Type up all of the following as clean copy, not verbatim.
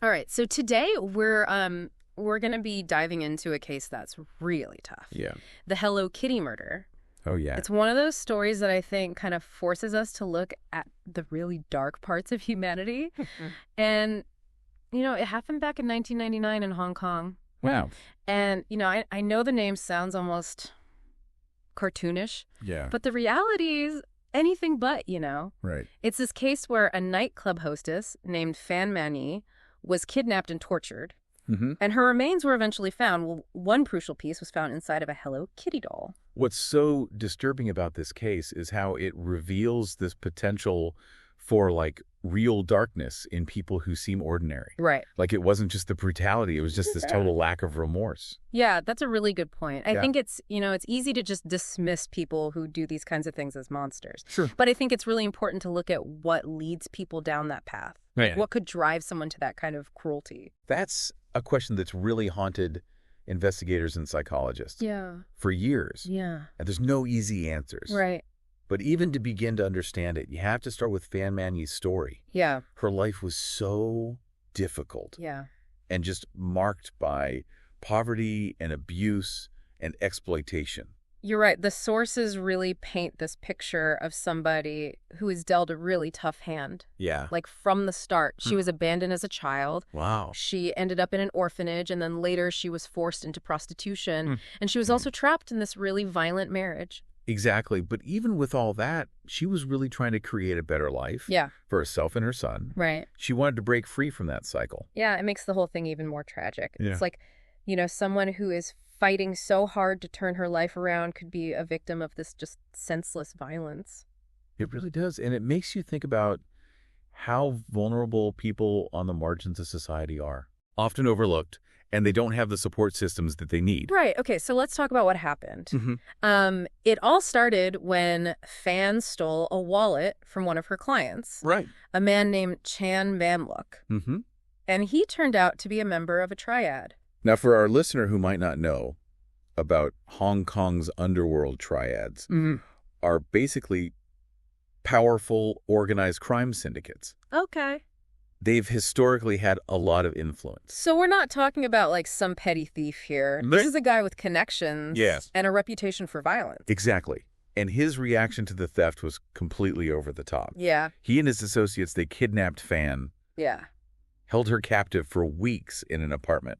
All right, so today we're going to be diving into a case that's really tough. Yeah. The Hello Kitty murder. Oh, yeah. It's one of those stories that I think kind of forces us to look at the really dark parts of humanity. And, it happened back in 1999 in Hong Kong. Wow. And, I know the name sounds almost cartoonish. Yeah. But the reality is anything but, Right. It's this case where a nightclub hostess named Fan Man-yi was kidnapped and tortured. Mm-hmm. And her remains were eventually found. Well, one crucial piece was found inside of a Hello Kitty doll. What's so disturbing about this case is how it reveals this potential for, real darkness in people who seem ordinary. Right. Like, it wasn't just the brutality. It was just this total lack of remorse. Yeah, that's a really good point. I Yeah. think it's easy to just dismiss people who do these kinds of things as monsters. Sure. But I think it's really important to look at what leads people down that path. Right. What could drive someone to that kind of cruelty? That's a question that's really haunted investigators and psychologists Yeah. for years. Yeah. And there's no easy answers. Right. But even to begin to understand it, you have to start with Fan Man-yi's story. Yeah. Her life was so difficult Yeah. and just marked by poverty and abuse and exploitation. You're right. The sources really paint this picture of somebody who is dealt a really tough hand. Yeah. Like from the start. She was abandoned as a child. Wow. She ended up in an orphanage, and then later she was forced into prostitution. And she was also trapped in this really violent marriage. Exactly. But even with all that, she was really trying to create a better life Yeah. for herself and her son. Right. She wanted to break free from that cycle. Yeah, it makes the whole thing even more tragic. Yeah. It's like, someone who is fighting so hard to turn her life around could be a victim of this just senseless violence. It really does. And it makes you think about how vulnerable people on the margins of society are. Often overlooked, and they don't have the support systems that they need. Right. Okay, so let's talk about what happened. Mm-hmm. It all started when Fan stole a wallet from one of her clients, Right. a man named Chan Mamluk. Mm-hmm. And he turned out to be a member of a triad. Now, for our listener who might not know about Hong Kong's underworld triads, are basically powerful, organized crime syndicates. Okay. They've historically had a lot of influence. So we're not talking about like some petty thief here. This is a guy with connections Yes. and a reputation for violence. Exactly. And his reaction to the theft was completely over the top. Yeah. He and his associates, they kidnapped Fan, Yeah. held her captive for weeks in an apartment,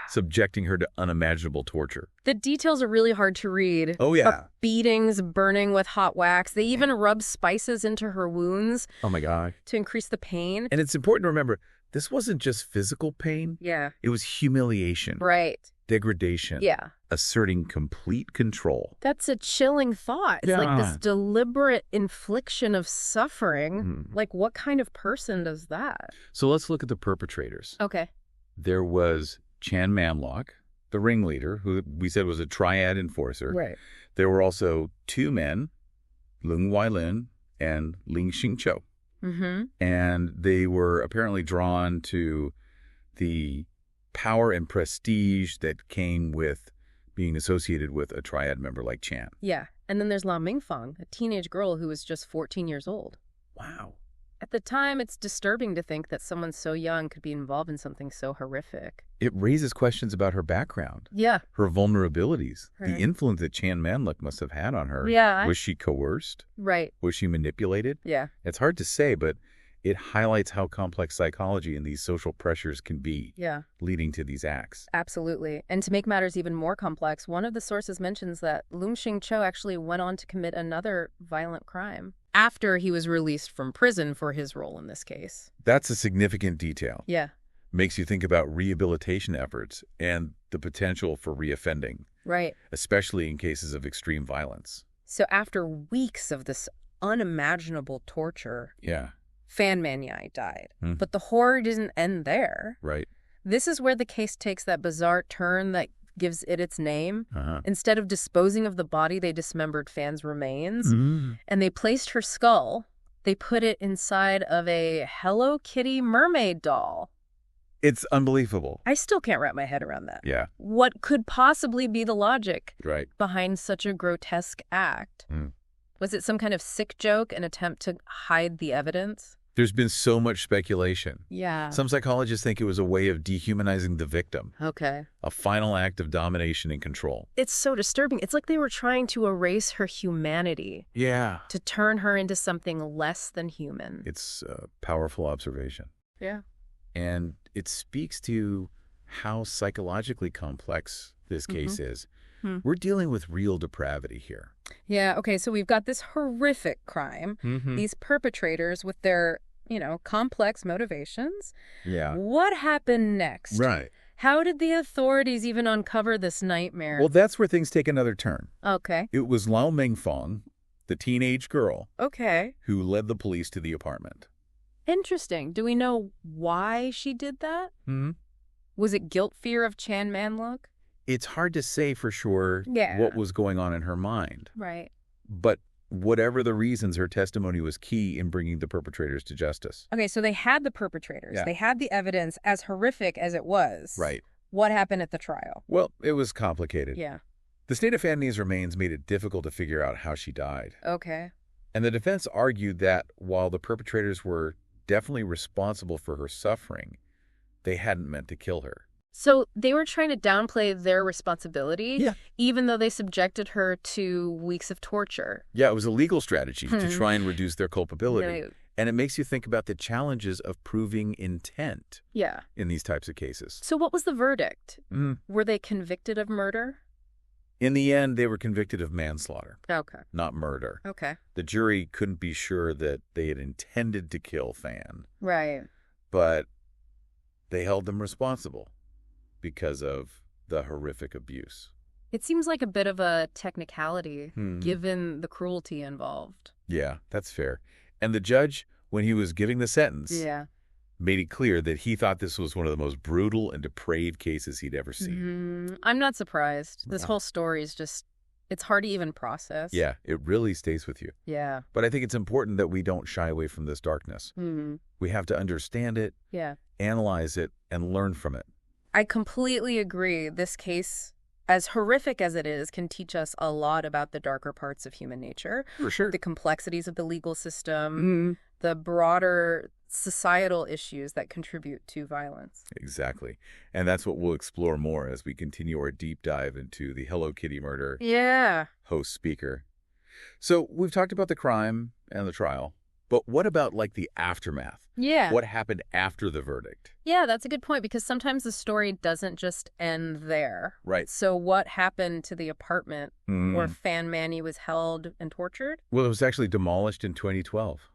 subjecting her to unimaginable torture. The details are really hard to read. Oh, yeah. Beatings, burning with hot wax. They even rub spices into her wounds Oh, my God. to increase the pain. And it's important to remember, this wasn't just physical pain. Yeah. It was humiliation, Right. degradation, Yeah. asserting complete control. That's a chilling thought. It's like this Yeah. deliberate infliction of suffering. Mhm. Like, what kind of person does that? So let's look at the perpetrators. Okay. There was Chan Mamlok, the ringleader, who we said was a triad enforcer. Right. There were also two men, Lung Weilin and Ling Xingqiu. Mm-hmm. And they were apparently drawn to the power and prestige that came with being associated with a triad member like Chan. Yeah. And then there's La Mingfang, a teenage girl who was just 14 years old. Wow. At the time, it's disturbing to think that someone so young could be involved in something so horrific. It raises questions about her background, Yeah. her vulnerabilities, Right. the influence that Chan Mamluk must have had on her. Yeah. Was she coerced? Right. Was she manipulated? Yeah. It's hard to say, but it highlights how complex psychology and these social pressures can be, Yeah. leading to these acts. Absolutely. And to make matters even more complex, one of the sources mentions that Lung Xingqiu actually went on to commit another violent crime after he was released from prison for his role in this case. That's a significant detail. Yeah. Makes you think about rehabilitation efforts and the potential for reoffending, Right. especially in cases of extreme violence. So after weeks of this unimaginable torture, Yeah, Fan Man-yi died. Mhm. But the horror didn't end there. right. This is where the case takes that bizarre turn that gives it its name. Uh-huh. Instead of disposing of the body, they dismembered Fan's remains, Mm. and they placed her skull. They put it inside of a Hello Kitty mermaid doll. It's unbelievable. I still can't wrap my head around that. Yeah, What could possibly be the logic right. behind such a grotesque act? Mm. Was it some kind of sick joke, an attempt to hide the evidence? There's been so much speculation. Yeah. Some psychologists think it was a way of dehumanizing the victim, Okay. a final act of domination and control. It's so disturbing. It's like they were trying to erase her humanity, Yeah. to turn her into something less than human. It's a powerful observation. Yeah. And it speaks to how psychologically complex this case is. We're dealing with real depravity here. Yeah, okay, so we've got this horrific crime, these perpetrators with their, complex motivations. Yeah. What happened next? Right. How did the authorities even uncover this nightmare? Well, that's where things take another turn. Okay. It was Lao Mengfong, the teenage girl, Okay. who led the police to the apartment. Interesting. Do we know why she did that? Was it guilt fear of Chan Manluk? It's hard to say for sure Yeah. what was going on in her mind. Right. But whatever the reasons, her testimony was key in bringing the perpetrators to justice. Okay, so they had the perpetrators. Yeah. They had the evidence, as horrific as it was. Right. What happened at the trial? Well, it was complicated. Yeah. The state of Fanny's remains made it difficult to figure out how she died. Okay. And the defense argued that while the perpetrators were definitely responsible for her suffering, they hadn't meant to kill her. So they were trying to downplay their responsibility, Yeah. even though they subjected her to weeks of torture. Yeah, it was a legal strategy to try and reduce their culpability. Right. And it makes you think about the challenges of proving intent Yeah. in these types of cases. So what was the verdict? Mm. Were they convicted of murder? In the end, they were convicted of manslaughter, Okay. not murder. Okay. The jury couldn't be sure that they had intended to kill Fan, Right. but they held them responsible because of the horrific abuse. It seems like a bit of a technicality, Hmm. given the cruelty involved. Yeah, that's fair. And the judge, when he was giving the sentence, Yeah. made it clear that he thought this was one of the most brutal and depraved cases he'd ever seen. I'm not surprised. This Yeah. whole story is just, it's hard to even process. Yeah, it really stays with you. Yeah. But I think it's important that we don't shy away from this darkness. We have to understand it, Yeah. analyze it, and learn from it. I completely agree. This case, as horrific as it is, can teach us a lot about the darker parts of human nature, For sure. the complexities of the legal system, the broader societal issues that contribute to violence. Exactly. And that's what we'll explore more as we continue our deep dive into the Hello Kitty murder Yeah. host speaker. So we've talked about the crime and the trial, but what about like the aftermath? Yeah. What happened after the verdict? Yeah, that's a good point, because sometimes the story doesn't just end there. Right. So what happened to the apartment Mm. where Fan Manny was held and tortured? Well, it was actually demolished in 2012.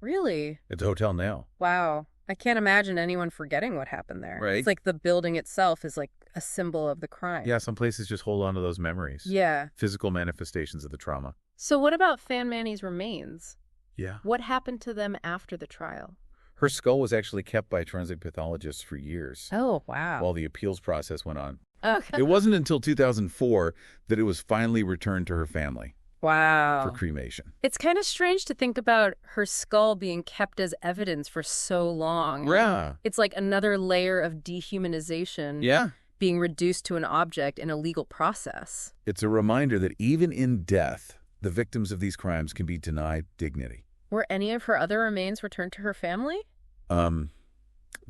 Really? It's a hotel now. Wow. I can't imagine anyone forgetting what happened there. Right. It's like the building itself is like a symbol of the crime. Yeah, some places just hold on to those memories. Yeah. Physical manifestations of the trauma. So what about Fan Manny's remains? Yeah. What happened to them after the trial? Her skull was actually kept by forensic pathologists for years Oh, wow. while the appeals process went on. Okay. It wasn't until 2004 that it was finally returned to her family Wow. for cremation. It's kind of strange to think about her skull being kept as evidence for so long. Yeah. It's like another layer of dehumanization Yeah. being reduced to an object in a legal process. It's a reminder that even in death, the victims of these crimes can be denied dignity. Were any of her other remains returned to her family?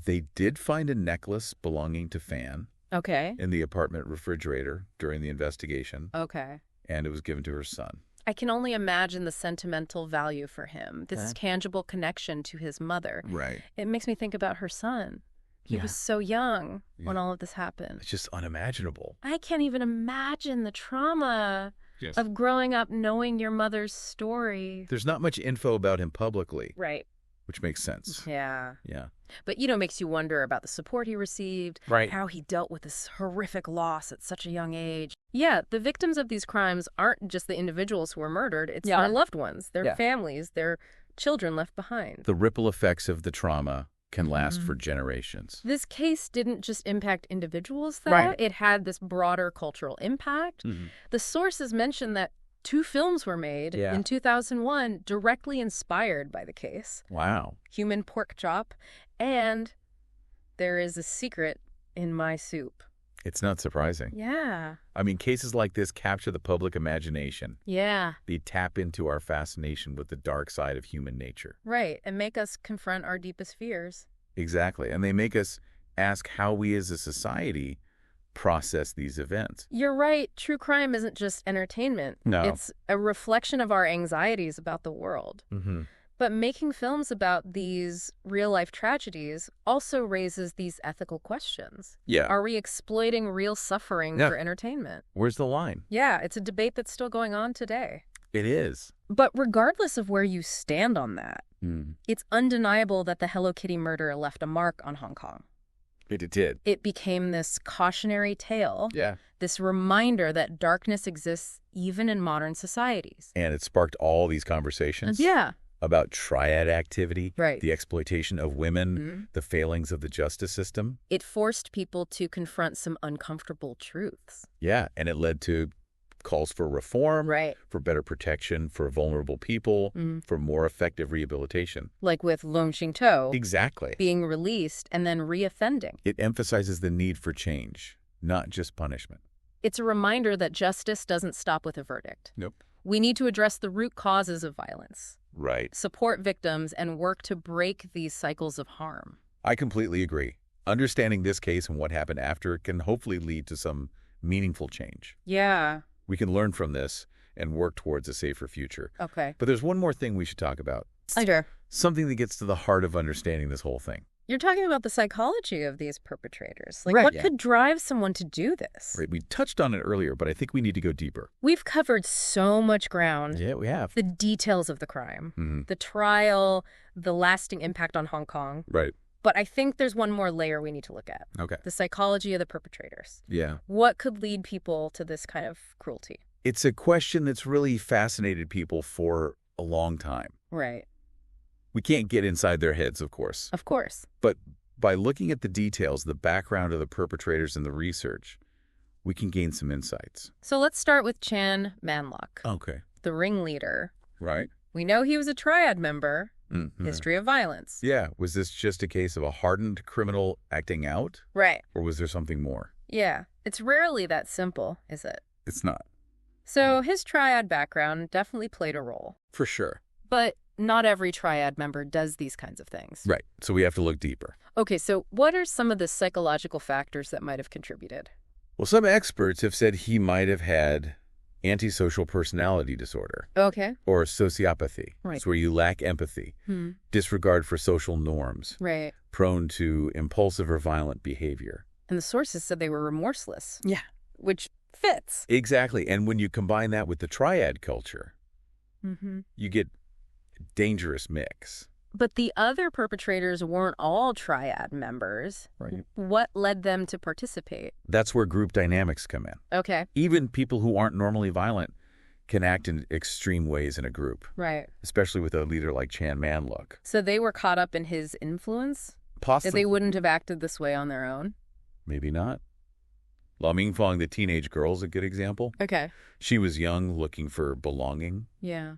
They did find a necklace belonging to Fan Okay. in the apartment refrigerator during the investigation, Okay. and it was given to her son. I can only imagine the sentimental value for him, this tangible connection to his mother. Right. It makes me think about her son. He Yeah. was so young when Yeah. all of this happened. It's just unimaginable. I can't even imagine the trauma Yes. of growing up knowing your mother's story. There's not much info about him publicly, Right. which makes sense. Yeah. Yeah. But, makes you wonder about the support he received, Right. how he dealt with this horrific loss at such a young age. Yeah, the victims of these crimes aren't just the individuals who were murdered. It's their loved ones, their families, their children left behind. The ripple effects of the trauma can last for generations. This case didn't just impact individuals, though. Right. It had this broader cultural impact. The sources mention that 2 films were made in 2001 directly inspired by the case. Wow. Human Pork Chop and There Is a Secret in My Soup. It's not surprising. Yeah. I mean, cases like this capture the public imagination. Yeah. They tap into our fascination with the dark side of human nature. Right. And make us confront our deepest fears. Exactly. And they make us ask how we as a society process these events. You're right. True crime isn't just entertainment. No. It's a reflection of our anxieties about the world. Mm-hmm. But making films about these real-life tragedies also raises these ethical questions. Yeah. Are we exploiting real suffering Yeah. for entertainment? Where's the line? Yeah, it's a debate that's still going on today. It is. But regardless of where you stand on that, Mm. it's undeniable that the Hello Kitty murder left a mark on Hong Kong. It did. It became this cautionary tale, Yeah. this reminder that darkness exists even in modern societies. And it sparked all these conversations. Yeah. About triad activity, Right. the exploitation of women, Mhm. the failings of the justice system. It forced people to confront some uncomfortable truths. Yeah, and it led to calls for reform, Right. for better protection for vulnerable people, Mhm. for more effective rehabilitation. Like with Leung Ching-to Exactly. being released and then reoffending. It emphasizes the need for change, not just punishment. It's a reminder that justice doesn't stop with a verdict. Nope. We need to address the root causes of violence, Right. support victims, and work to break these cycles of harm. I completely agree. Understanding this case and what happened after can hopefully lead to some meaningful change. Yeah. We can learn from this and work towards a safer future. Okay. But there's one more thing we should talk about. Sure. Something that gets to the heart of understanding this whole thing. You're talking about the psychology of these perpetrators. Like, Right, what yeah. could drive someone to do this? Right, we touched on it earlier, but I think we need to go deeper. We've covered so much ground. Yeah, we have. The details of the crime, Mhm. the trial, the lasting impact on Hong Kong. Right. But I think there's one more layer we need to look at. Okay. The psychology of the perpetrators. Yeah. What could lead people to this kind of cruelty? It's a question that's really fascinated people for a long time. Right. We can't get inside their heads, of course. Of course. But by looking at the details, the background of the perpetrators and the research, we can gain some insights. So let's start with Chan Manlok, Okay. the ringleader. Right. We know he was a triad member. Mhm. History of violence. Yeah. Was this just a case of a hardened criminal acting out, Right. or was there something more? Yeah. It's rarely that simple, is it? It's not. So his triad background definitely played a role. For sure. But not every triad member does these kinds of things. Right. So we have to look deeper. Okay, so what are some of the psychological factors that might have contributed? Well, some experts have said he might have had antisocial personality disorder Okay. or sociopathy. Right. It's where you lack empathy, disregard for social norms, Right. prone to impulsive or violent behavior. And the sources said they were remorseless. Yeah. Which fits. Exactly. And when you combine that with the triad culture, Mm-hmm. you get a dangerous mix. But the other perpetrators weren't all triad members. Right. What led them to participate? That's where group dynamics come in. Okay. Even people who aren't normally violent can act in extreme ways in a group, Right. especially with a leader like Chan Manlok. So they were caught up in his influence? That Possibly. they wouldn't have acted this way on their own? Maybe not. Lam Yingfang, the teenage girl, is a good example. Okay. She was young, looking for belonging. Yeah.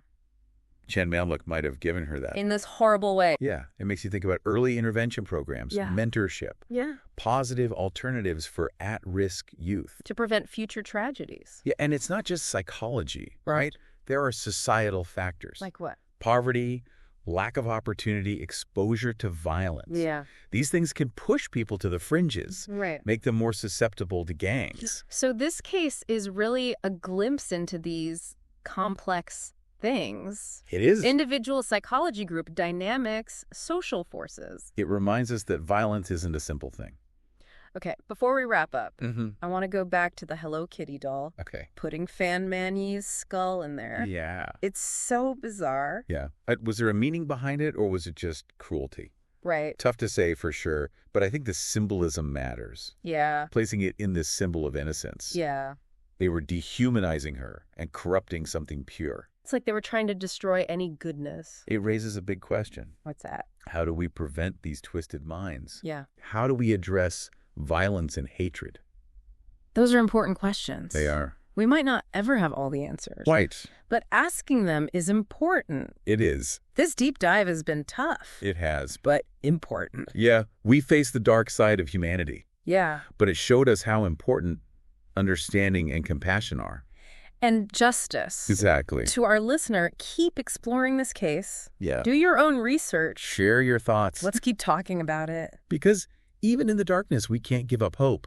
Chan Manlok might have given her that. In this horrible way. Yeah, it makes you think about early intervention programs, Yeah. mentorship, Yeah. positive alternatives for at-risk youth. To prevent future tragedies. Yeah, and it's not just psychology, right? There are societal factors. Like what? Poverty, lack of opportunity, exposure to violence. Yeah. These things can push people to the fringes, Right. make them more susceptible to gangs. So this case is really a glimpse into these complex things. It is. Individual psychology group dynamics, social forces. It reminds us that violence isn't a simple thing. Okay, before we wrap up, Mm-hmm. I want to go back to the Hello Kitty doll, Okay. putting Fan Manyi's skull in there. Yeah. It's so bizarre. Yeah. Was there a meaning behind it, or was it just cruelty? Right. Tough to say for sure, but I think the symbolism matters. Yeah. Placing it in this symbol of innocence. Yeah. They were dehumanizing her and corrupting something pure. It's like they were trying to destroy any goodness. It raises a big question. What's that? How do we prevent these twisted minds? Yeah. How do we address violence and hatred? Those are important questions. They are. We might not ever have all the answers. Right. But asking them is important. It is. This deep dive has been tough. It has. But important. Yeah, we face the dark side of humanity. Yeah. But it showed us how important understanding and compassion are. And justice. Exactly. To our listener, keep exploring this case. Yeah. Do your own research. Share your thoughts. Let's keep talking about it. Because even in the darkness, we can't give up hope.